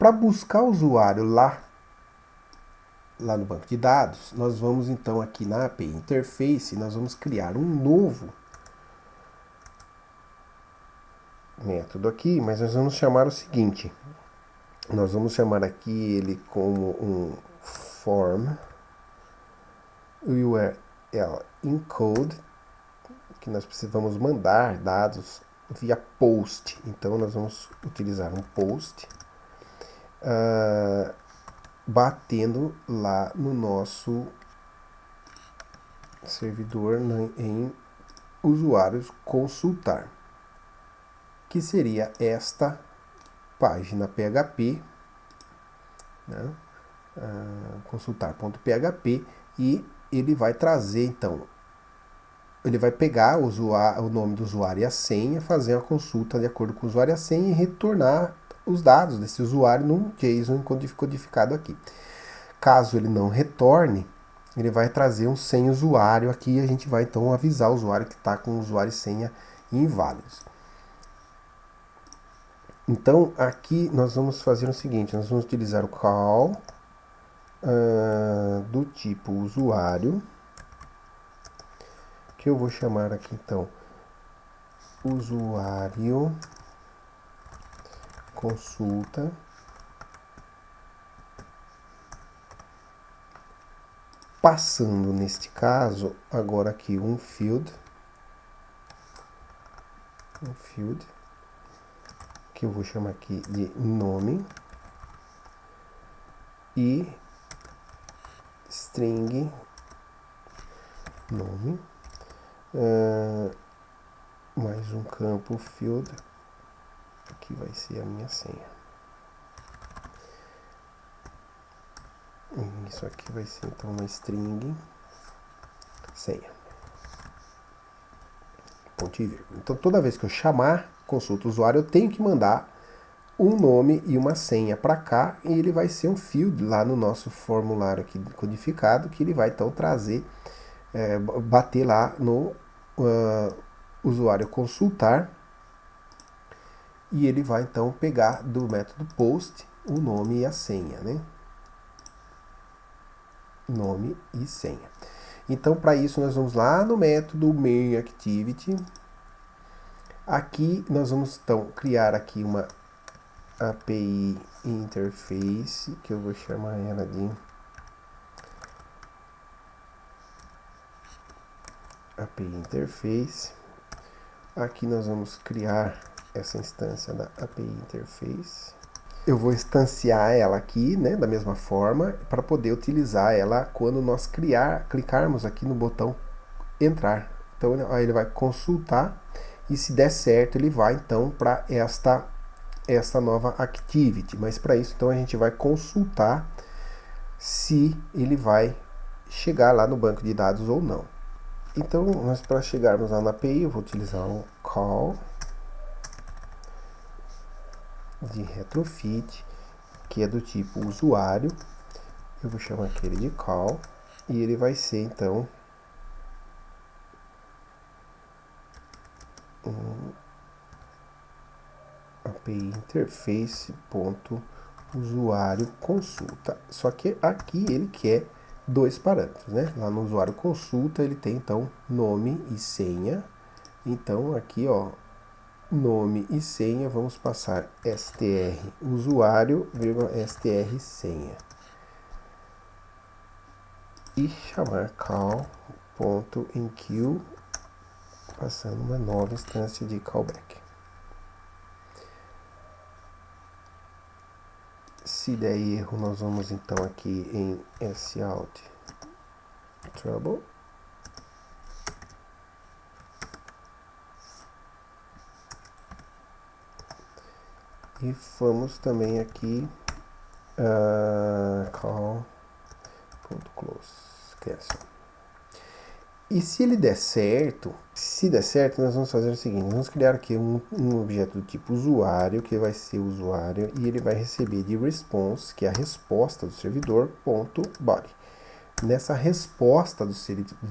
Para buscar o usuário lá no banco de dados, nós vamos então aqui na API Interface, nós vamos criar um novo método aqui, mas nós vamos chamar o seguinte, nós vamos chamar aqui ele como um form URL encode, que nós precisamos mandar dados via post. Então nós vamos utilizar um post batendo lá no nosso servidor em usuários consultar, que seria esta página PHP, né? Consultar.php, e ele vai trazer então, ele vai pegar o nome do usuário e a senha, fazer a consulta de acordo com o usuário e a senha e retornar os dados desse usuário num JSON codificado aqui. Caso ele não retorne, ele vai trazer um sem usuário aqui, e a gente vai então avisar o usuário que está com o usuário e senha inválidos. Então aqui nós vamos fazer o seguinte, nós vamos utilizar o call do tipo usuário, que eu vou chamar aqui então usuário consulta, passando neste caso agora aqui um field que eu vou chamar aqui de nome e string nome, mais um campo field, que vai ser a minha senha. Isso aqui vai ser então uma string senha. Ponto e vírgula. Então toda vez que eu chamar consulta usuário, eu tenho que mandar um nome e uma senha para cá, e ele vai ser um field lá no nosso formulário aqui codificado, que ele vai então trazer, bater lá no usuário consultar, e ele vai então pegar do método post o nome e a senha, né? Nome e senha. Então para isso nós vamos lá no método main_activity. Aqui nós vamos então criar aqui uma API Interface, que eu vou chamar ela de API Interface. Aqui nós vamos criar essa instância da API Interface. Eu vou instanciar ela aqui, né, da mesma forma, para poder utilizar ela quando nós clicarmos aqui no botão entrar. Então ele vai consultar, e se der certo ele vai então para esta nova activity, mas para isso então a gente vai consultar se ele vai chegar lá no banco de dados ou não. Então nós, para chegarmos lá na API, eu vou utilizar um call de retrofit, que é do tipo usuário. Eu vou chamar aquele de call, e ele vai ser então API interface.usuário consulta. Só que aqui ele quer dois parâmetros, né? Lá no usuário consulta ele tem então nome e senha. Então aqui, ó, nome e senha, vamos passar str usuário, str senha, e chamar call.enqueue, passando uma nova instância de callback. Se der erro, nós vamos então aqui em sout trouble, e vamos também aqui call.close cancel. E se ele der certo, nós vamos fazer o seguinte, nós vamos criar aqui um objeto do tipo usuário, que vai ser usuário, e ele vai receber de response, que é a resposta do servidor, ponto body. Nessa resposta do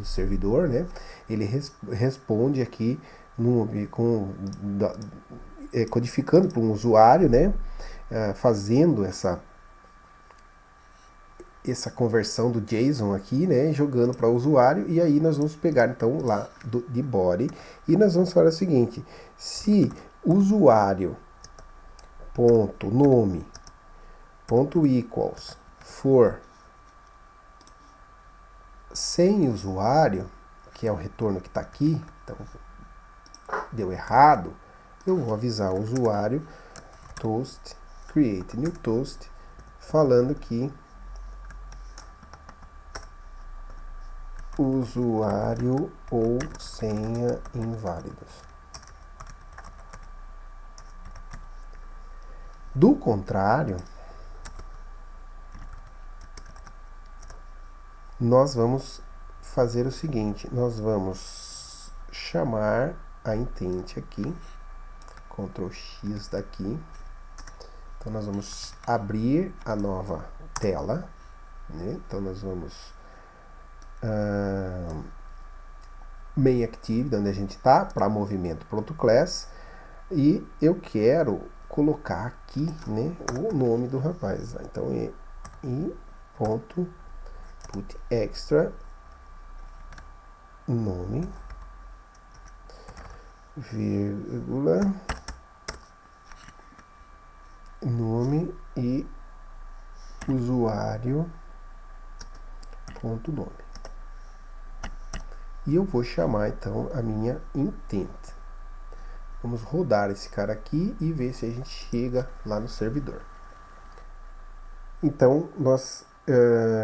servidor, né, ele responde aqui codificando para um usuário, né, fazendo essa conversão do JSON aqui, né, jogando para o usuário, e aí nós vamos pegar então lá de body e nós vamos fazer o seguinte: se usuário ponto nome ponto equals for sem usuário, que é o retorno que está aqui, então deu errado, eu vou avisar o usuário toast create new toast falando que usuário ou senha inválidos. Do contrário, nós vamos fazer o seguinte: nós vamos chamar a intent aqui, Ctrl X daqui. Então nós vamos abrir a nova tela, né? Então nós vamos main active, onde a gente está, para movimento pronto class, e eu quero colocar aqui, né, o nome do rapaz. Então é ponto put extra nome vírgula nome e usuário ponto nome. E eu vou chamar então a minha intent. Vamos rodar esse cara aqui e ver se a gente chega lá no servidor. Então nós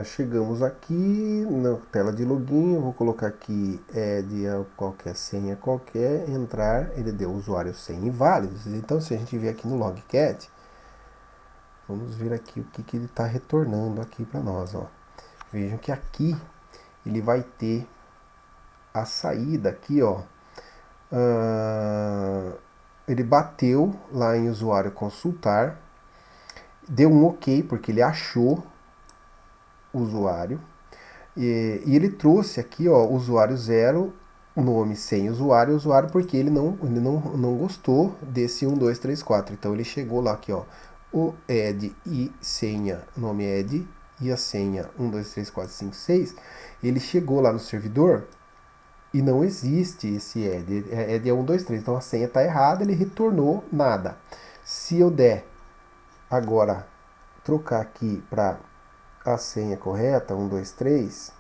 chegamos aqui na tela de login. Eu vou colocar aqui add qualquer senha qualquer, entrar, ele deu usuário sem inválidos. Então se a gente vier aqui no logcat, vamos ver aqui o que ele está retornando aqui para nós, ó. Vejam que aqui ele vai ter a saída aqui, ó. Ele bateu lá em usuário consultar, deu um OK porque ele achou o usuário, e ele trouxe aqui, ó, usuário 0, nome sem usuário, usuário porque ele não gostou desse 1, 2, 3, 4. Então ele chegou lá aqui, ó, o add e senha, nome add e a senha 1, 2, 3, 4, 5, 6. Ele chegou lá no servidor e não existe esse add. Add é 1, 2, 3. Então a senha está errada, ele retornou nada. Se eu der agora trocar aqui para a senha correta, 1, 2, 3,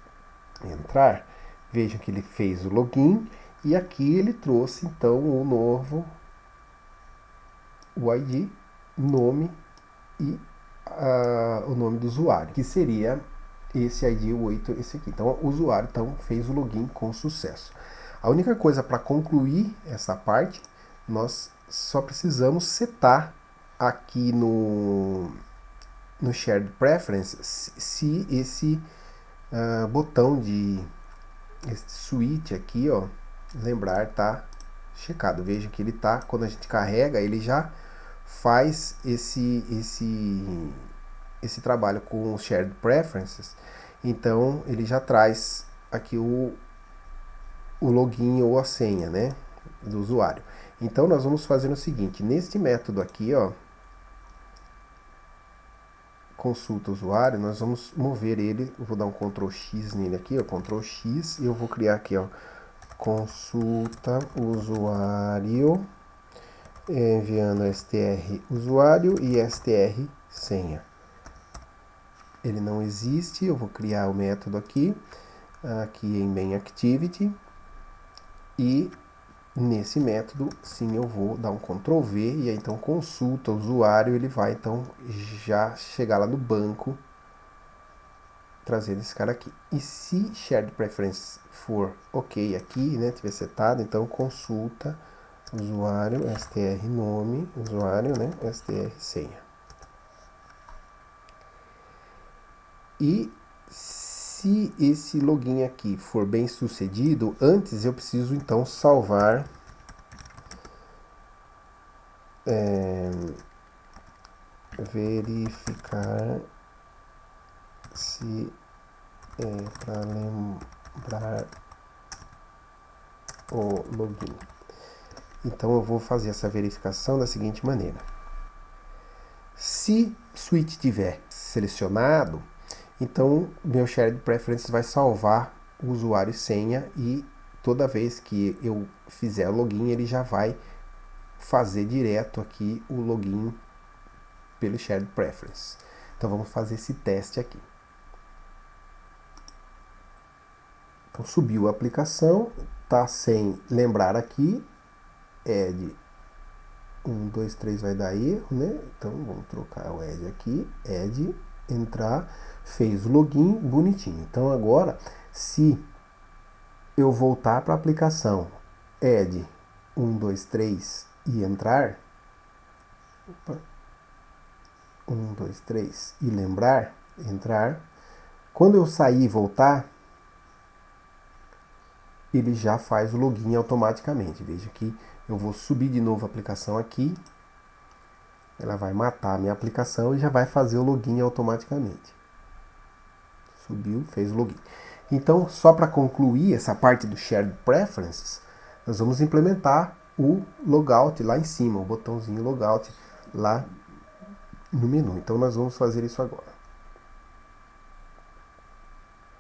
entrar, vejam que ele fez o login e aqui ele trouxe então o novo o ID, nome e o nome do usuário, que seria esse ID 8, esse aqui. Então o usuário então fez o login com sucesso. A única coisa para concluir essa parte, nós só precisamos setar aqui no Shared Preferences se esse botão de esse switch aqui, ó, lembrar, tá checado. Veja que ele tá, quando a gente carrega, ele já faz esse trabalho com o Shared Preferences. Então ele já traz aqui o login ou a senha, né, do usuário. Então nós vamos fazer o seguinte: neste método aqui, ó, consulta usuário, nós vamos mover ele. Eu vou dar um Ctrl X nele aqui, ó, Ctrl X, e eu vou criar aqui, ó, consulta usuário, enviando str usuário e str senha. Ele não existe, eu vou criar o método aqui em main activity, e nesse método sim eu vou dar um Ctrl V, e aí então consulta usuário, ele vai então já chegar lá no banco trazendo esse cara aqui. E se Shared Preference for ok aqui, né, tiver setado, então consulta usuário, str nome, usuário, né, str senha. E se esse login aqui for bem sucedido, antes eu preciso então salvar verificar se é para lembrar o login. Então eu vou fazer essa verificação da seguinte maneira: se Se switch tiver selecionado, então meu Shared Preferences vai salvar o usuário e senha e toda vez que eu fizer o login, ele já vai fazer direto aqui o login pelo Shared Preference. Então vamos fazer esse teste aqui. Então subiu a aplicação, tá sem lembrar aqui, add 1, 2, 3 vai dar erro, né? Então vamos trocar o add aqui, add, entrar, fez o login, bonitinho. Então agora, se eu voltar para a aplicação, add 1, 2, 3 e entrar, 1, 2, 3 e lembrar, entrar, quando eu sair e voltar, ele já faz o login automaticamente. Veja que eu vou subir de novo a aplicação aqui, ela vai matar a minha aplicação e já vai fazer o login automaticamente. Subiu, fez o login. Então, só para concluir essa parte do Shared Preferences, nós vamos implementar o Logout lá em cima, o botãozinho Logout lá no menu. Então, nós vamos fazer isso agora.